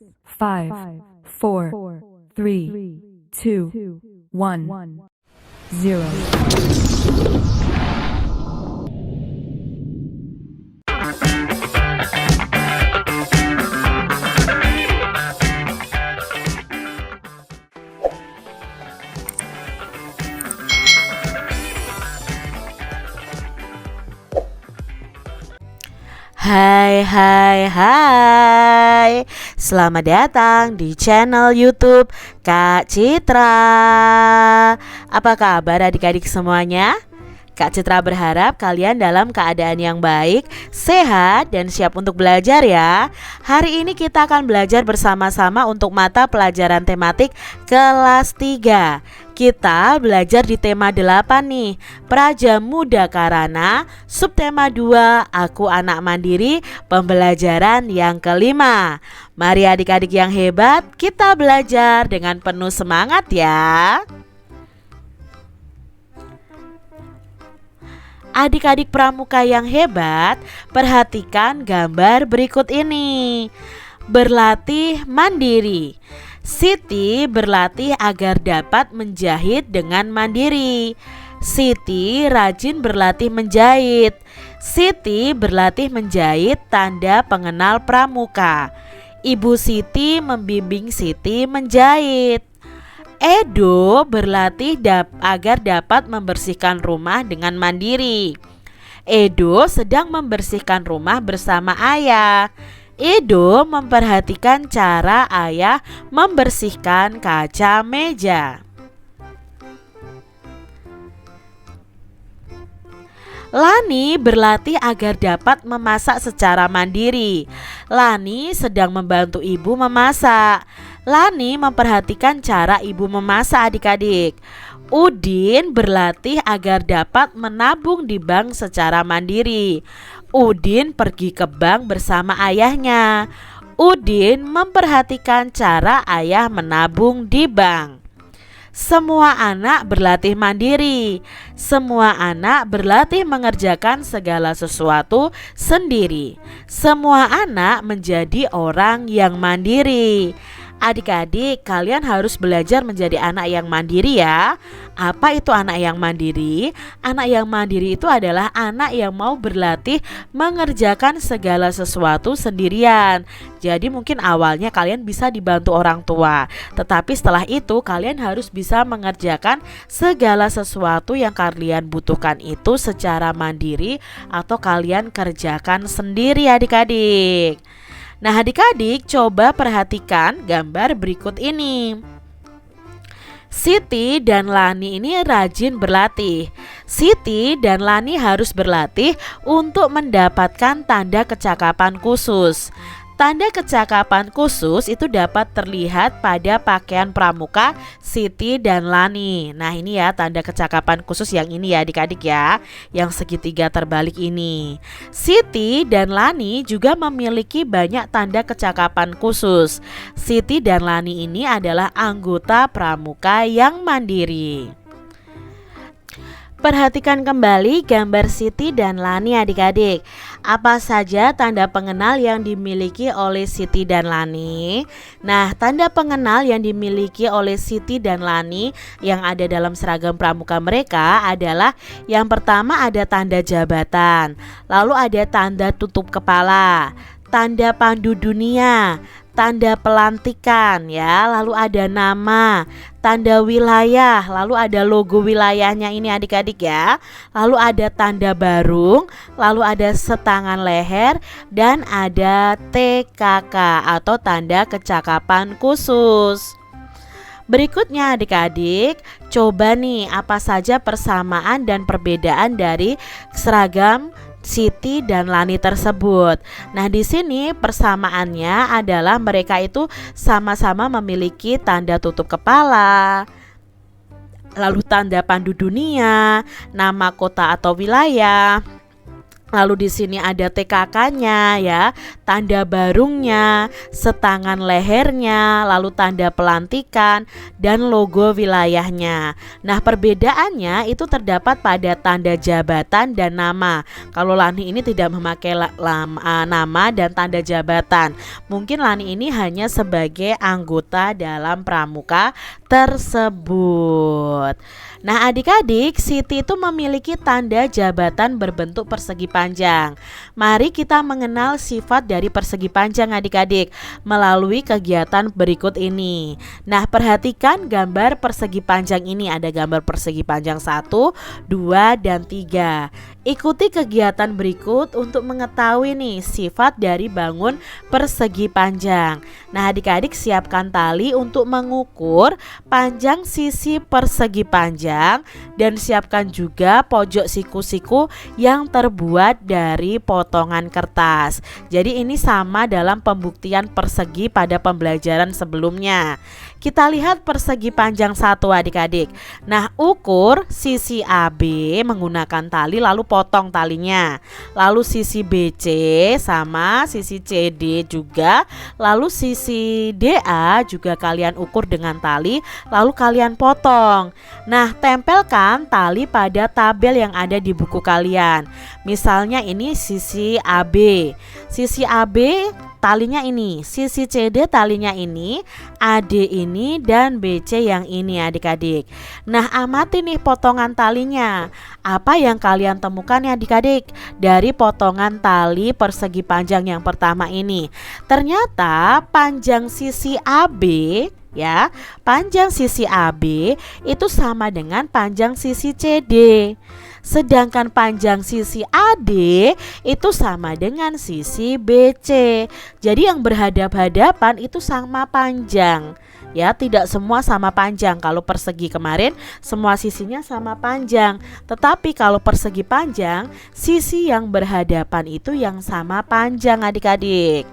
5, 4, 3, 2, 1, 0. Hai. Selamat datang di channel YouTube Kak Citra. Apa kabar adik-adik semuanya? Kak Citra berharap kalian dalam keadaan yang baik, sehat, dan siap untuk belajar ya. Hari ini kita akan belajar bersama-sama untuk mata pelajaran tematik kelas 3. Kita belajar di tema 8 nih, Praja Muda Karana, subtema 2, Aku Anak Mandiri, pembelajaran yang kelima. Mari adik-adik yang hebat, kita belajar dengan penuh semangat ya. Adik-adik pramuka yang hebat, perhatikan gambar berikut ini. Berlatih mandiri. Siti berlatih agar dapat menjahit dengan mandiri. Siti rajin berlatih menjahit. Siti berlatih menjahit tanda pengenal pramuka. Ibu Siti membimbing Siti menjahit. Edo berlatih agar dapat membersihkan rumah dengan mandiri. Edo sedang membersihkan rumah bersama ayah. Edo memperhatikan cara ayah membersihkan kaca meja. Lani berlatih agar dapat memasak secara mandiri. Lani sedang membantu ibu memasak. Lani memperhatikan cara ibu memasak adik-adik. Udin berlatih agar dapat menabung di bank secara mandiri. Udin pergi ke bank bersama ayahnya. Udin memperhatikan cara ayah menabung di bank. Semua anak berlatih mandiri. Semua anak berlatih mengerjakan segala sesuatu sendiri. Semua anak menjadi orang yang mandiri. Adik-adik, kalian harus belajar menjadi anak yang mandiri ya. Apa itu anak yang mandiri? Anak yang mandiri itu adalah anak yang mau berlatih mengerjakan segala sesuatu sendirian. Jadi mungkin awalnya kalian bisa dibantu orang tua, tetapi setelah itu kalian harus bisa mengerjakan segala sesuatu yang kalian butuhkan itu secara mandiri atau kalian kerjakan sendiri adik-adik. Nah adik-adik coba perhatikan gambar berikut ini. Siti dan Lani ini rajin berlatih. Siti dan Lani harus berlatih untuk mendapatkan tanda kecakapan khusus. Tanda kecakapan khusus itu dapat terlihat pada pakaian pramuka Siti dan Lani. Nah ini ya tanda kecakapan khusus yang ini ya adik-adik ya, yang segitiga terbalik ini. Siti dan Lani juga memiliki banyak tanda kecakapan khusus. Siti dan Lani ini adalah anggota pramuka yang mandiri. Perhatikan kembali gambar Siti dan Lani adik-adik. Apa saja tanda pengenal yang dimiliki oleh Siti dan Lani? Nah, tanda pengenal yang dimiliki oleh Siti dan Lani yang ada dalam seragam pramuka mereka adalah yang pertama ada tanda jabatan, lalu ada tanda tutup kepala, tanda pandu dunia, tanda pelantikan ya, lalu ada nama, tanda wilayah, lalu ada logo wilayahnya ini adik-adik ya, lalu ada tanda barung, lalu ada setangan leher, dan ada TKK atau tanda kecakapan khusus. Berikutnya adik-adik, coba nih apa saja persamaan dan perbedaan dari seragam Siti dan Lani tersebut. Nah, di sini persamaannya adalah mereka itu sama-sama memiliki tanda tutup kepala, lalu tanda pandu dunia, nama kota atau wilayah, Lalu di sini ada TKK-nya ya, tanda barungnya, setangan lehernya, lalu tanda pelantikan dan logo wilayahnya. Nah, perbedaannya itu terdapat pada tanda jabatan dan nama. Kalau Lani ini tidak memakai nama dan tanda jabatan. Mungkin Lani ini hanya sebagai anggota dalam pramuka tersebut. Nah, adik-adik, Siti itu memiliki tanda jabatan berbentuk persegi panjang. Mari kita mengenal sifat dari persegi panjang adik-adik melalui kegiatan berikut ini. Nah, perhatikan gambar persegi panjang ini. Ada gambar persegi panjang 1, 2, dan 3. Ikuti kegiatan berikut untuk mengetahui nih sifat dari bangun persegi panjang. Nah, adik-adik siapkan tali untuk mengukur panjang sisi persegi panjang dan siapkan juga pojok siku-siku yang terbuat dari potongan kertas. Jadi ini sama dalam pembuktian persegi pada pembelajaran sebelumnya. Kita lihat persegi panjang 1 adik-adik. Nah, ukur sisi AB menggunakan tali lalu potong talinya. Lalu sisi BC sama sisi CD juga. Lalu sisi DA juga kalian ukur dengan tali lalu kalian potong. Nah, tempelkan tali pada tabel yang ada di buku kalian. Misalnya ini sisi AB. Sisi AB talinya ini, sisi CD talinya ini, AD ini, dan BC yang ini adik-adik. Nah, amati nih potongan talinya. Apa yang kalian temukan ya adik-adik dari potongan tali persegi panjang yang pertama ini? Ternyata panjang sisi AB ya, panjang sisi AB itu sama dengan panjang sisi CD. Sedangkan panjang sisi AD itu sama dengan sisi BC. Jadi yang berhadap-hadapan itu sama panjang. Ya, tidak semua sama panjang. Kalau persegi kemarin semua sisinya sama panjang. Tetapi kalau persegi panjang, sisi yang berhadapan itu yang sama panjang adik-adik.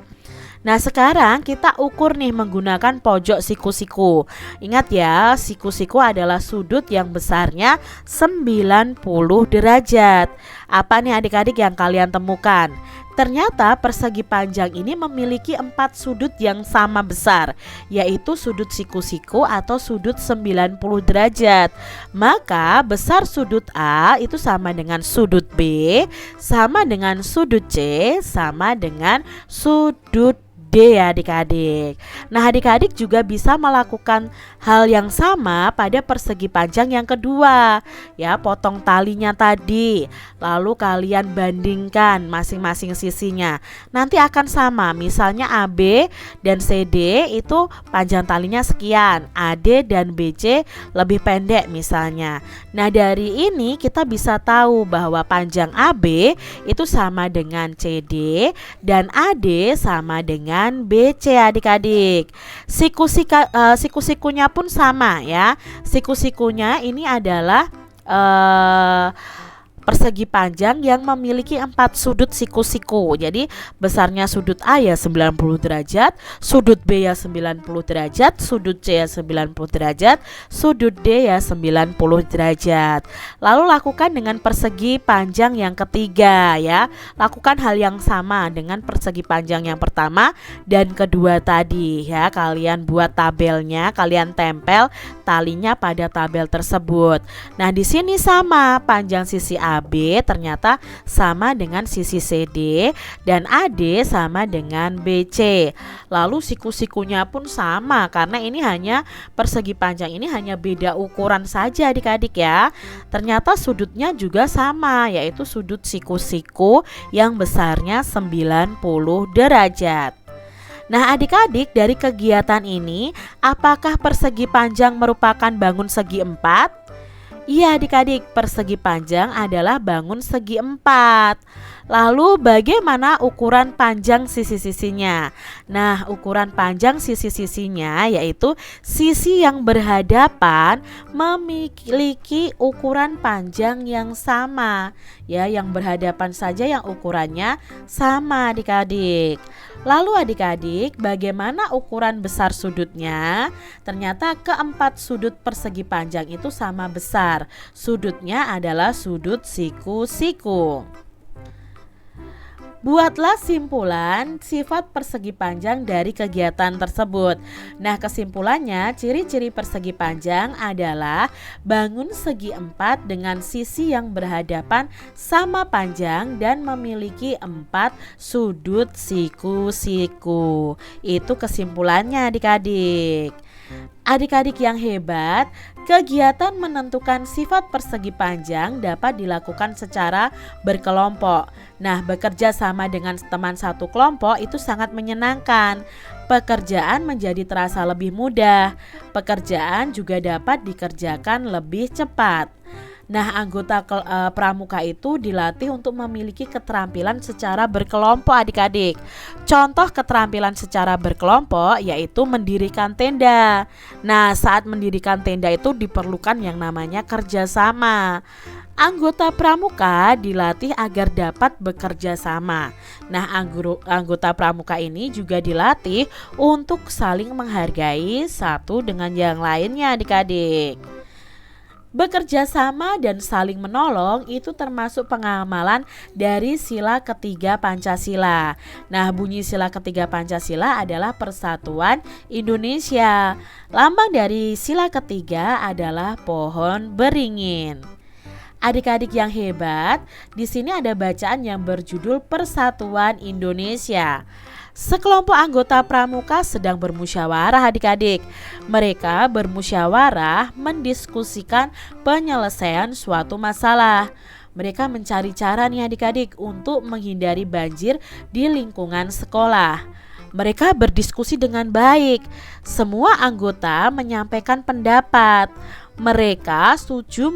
Nah, sekarang kita ukur nih menggunakan pojok siku-siku. Ingat ya, siku-siku adalah sudut yang besarnya 90 derajat. Apa nih adik-adik yang kalian temukan? Ternyata persegi panjang ini memiliki 4 sudut yang sama besar, yaitu sudut siku-siku atau sudut 90 derajat. Maka besar sudut A itu sama dengan sudut B, sama dengan sudut C, sama dengan sudut D ya adik-adik. Nah, adik-adik juga bisa melakukan hal yang sama pada persegi panjang yang kedua. Ya, potong talinya tadi. Lalu kalian bandingkan masing-masing sisinya. Nanti akan sama. Misalnya AB dan CD itu panjang talinya sekian. AD dan BC lebih pendek misalnya. Nah, dari ini kita bisa tahu bahwa panjang AB itu sama dengan CD dan AD sama dengan BC adik-adik. Siku-sikunya pun sama ya. Siku-sikunya ini adalah persegi panjang yang memiliki 4 sudut siku-siku. Jadi besarnya sudut A ya 90 derajat, sudut B ya 90 derajat, sudut C ya 90 derajat, sudut D ya 90 derajat. Lalu lakukan dengan persegi panjang yang ketiga ya. Lakukan hal yang sama dengan persegi panjang yang pertama dan kedua tadi ya. Kalian buat tabelnya, kalian tempel talinya pada tabel tersebut. Nah, di sini sama panjang sisi AB ternyata sama dengan sisi CD dan AD sama dengan BC. Lalu siku-sikunya pun sama karena ini hanya persegi panjang ini hanya beda ukuran saja adik-adik ya. Ternyata sudutnya juga sama, yaitu sudut siku-siku yang besarnya 90 derajat. Nah, adik-adik, dari kegiatan ini apakah persegi panjang merupakan bangun segi 4? Iya adik-adik, persegi panjang adalah bangun segi 4. Lalu bagaimana ukuran panjang sisi-sisinya? Nah, ukuran panjang sisi-sisinya yaitu sisi yang berhadapan memiliki ukuran panjang yang sama. Ya, yang berhadapan saja yang ukurannya sama adik-adik. Lalu adik-adik, bagaimana ukuran besar sudutnya? Ternyata keempat sudut persegi panjang itu sama besar. Sudutnya adalah sudut siku-siku. Buatlah simpulan sifat persegi panjang dari kegiatan tersebut. Nah, kesimpulannya, ciri-ciri persegi panjang adalah bangun segi empat dengan sisi yang berhadapan sama panjang dan memiliki 4 sudut siku-siku. Itu kesimpulannya adik-adik. Adik-adik yang hebat, kegiatan menentukan sifat persegi panjang dapat dilakukan secara berkelompok. Nah, bekerja sama dengan teman satu kelompok itu sangat menyenangkan. Pekerjaan menjadi terasa lebih mudah. Pekerjaan juga dapat dikerjakan lebih cepat. Nah, anggota pramuka itu dilatih untuk memiliki keterampilan secara berkelompok adik-adik. Contoh keterampilan secara berkelompok yaitu mendirikan tenda. Nah, saat mendirikan tenda itu diperlukan yang namanya kerjasama. Anggota pramuka dilatih agar dapat bekerja sama. Nah, anggota pramuka ini juga dilatih untuk saling menghargai satu dengan yang lainnya adik-adik. Bekerja sama dan saling menolong itu termasuk pengamalan dari sila ketiga Pancasila. Nah, bunyi sila ketiga Pancasila adalah Persatuan Indonesia. Lambang dari sila ketiga adalah pohon beringin. Adik-adik yang hebat, di sini ada bacaan yang berjudul Persatuan Indonesia. Sekelompok anggota pramuka sedang bermusyawarah adik-adik. Mereka bermusyawarah mendiskusikan penyelesaian suatu masalah. Mereka mencari cara nih adik-adik untuk menghindari banjir di lingkungan sekolah. Mereka berdiskusi dengan baik. Semua anggota menyampaikan pendapat. Mereka setuju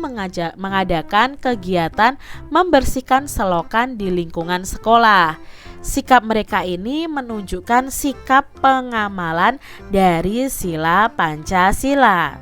mengadakan kegiatan membersihkan selokan di lingkungan sekolah. Sikap mereka ini menunjukkan sikap pengamalan dari sila Pancasila.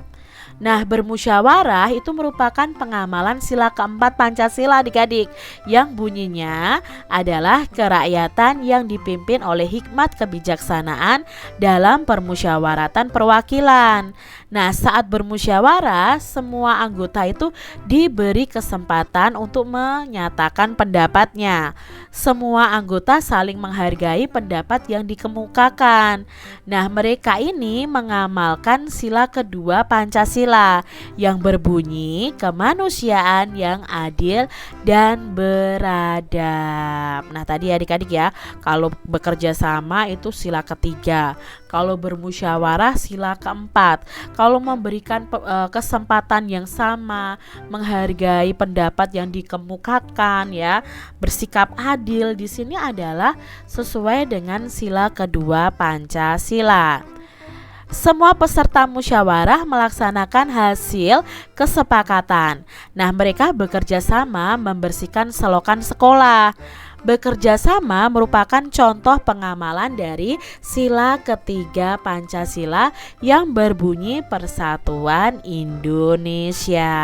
Nah, bermusyawarah itu merupakan pengamalan sila keempat Pancasila adik-adik, yang bunyinya adalah kerakyatan yang dipimpin oleh hikmat kebijaksanaan dalam permusyawaratan perwakilan. Nah, saat bermusyawarah, semua anggota itu diberi kesempatan untuk menyatakan pendapatnya. Semua anggota saling menghargai pendapat yang dikemukakan. Nah, mereka ini mengamalkan sila kedua Pancasila yang berbunyi kemanusiaan yang adil dan beradab. Nah, tadi adik-adik ya, kalau bekerja sama itu sila ketiga. Kalau bermusyawarah sila keempat. Kalau memberikan kesempatan yang sama, menghargai pendapat yang dikemukakan ya, bersikap adil di sini adalah sesuai dengan sila kedua Pancasila. Semua peserta musyawarah melaksanakan hasil kesepakatan. Nah, mereka bekerja sama membersihkan selokan sekolah. Bekerja sama merupakan contoh pengamalan dari sila ketiga Pancasila yang berbunyi Persatuan Indonesia.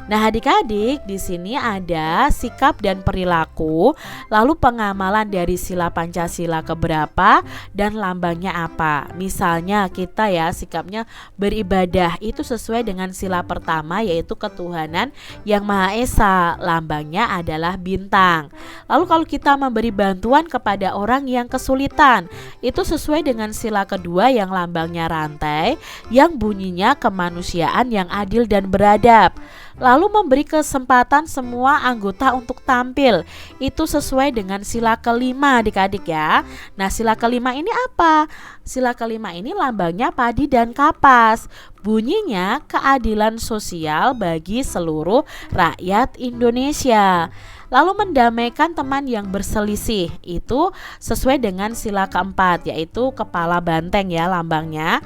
Nah, adik-adik, di sini ada sikap dan perilaku, lalu pengamalan dari sila Pancasila keberapa dan lambangnya apa. Misalnya kita ya sikapnya beribadah itu sesuai dengan sila pertama yaitu ketuhanan yang Maha Esa, lambangnya adalah bintang. Lalu kalau kita memberi bantuan kepada orang yang kesulitan, itu sesuai dengan sila kedua yang lambangnya rantai, yang bunyinya kemanusiaan yang adil dan beradab. Lalu memberi kesempatan semua anggota untuk tampil, itu sesuai dengan sila kelima adik-adik ya. Nah, sila kelima ini apa? Sila kelima ini lambangnya padi dan kapas. Bunyinya keadilan sosial bagi seluruh rakyat Indonesia. Lalu mendamaikan teman yang berselisih, itu sesuai dengan sila keempat yaitu kepala banteng ya lambangnya.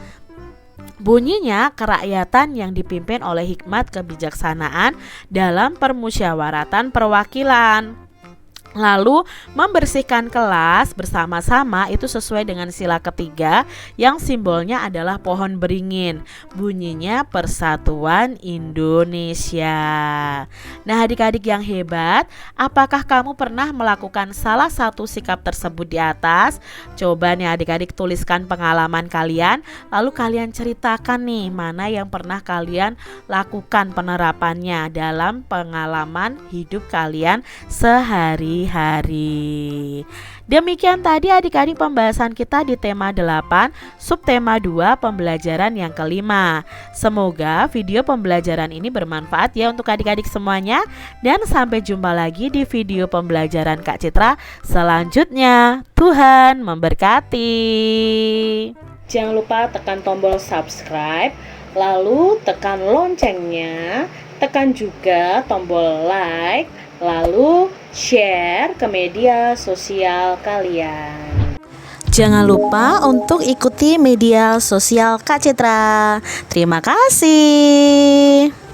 Bunyinya kerakyatan yang dipimpin oleh hikmat kebijaksanaan dalam permusyawaratan perwakilan. Lalu membersihkan kelas bersama-sama itu sesuai dengan sila ketiga yang simbolnya adalah pohon beringin. Bunyinya Persatuan Indonesia. Nah, adik-adik yang hebat, apakah kamu pernah melakukan salah satu sikap tersebut di atas? Coba nih adik-adik tuliskan pengalaman kalian, lalu kalian ceritakan nih mana yang pernah kalian lakukan penerapannya dalam pengalaman hidup kalian sehari pagi hari. Demikian tadi adik-adik pembahasan kita di tema 8, subtema 2, pembelajaran yang kelima. Semoga video pembelajaran ini bermanfaat ya untuk adik-adik semuanya. Dan sampai jumpa lagi di video pembelajaran Kak Citra selanjutnya. Tuhan memberkati. Jangan lupa tekan tombol subscribe, lalu tekan loncengnya, tekan juga tombol like, lalu share ke media sosial kalian. Jangan lupa untuk ikuti media sosial Kak Citra. Terima kasih.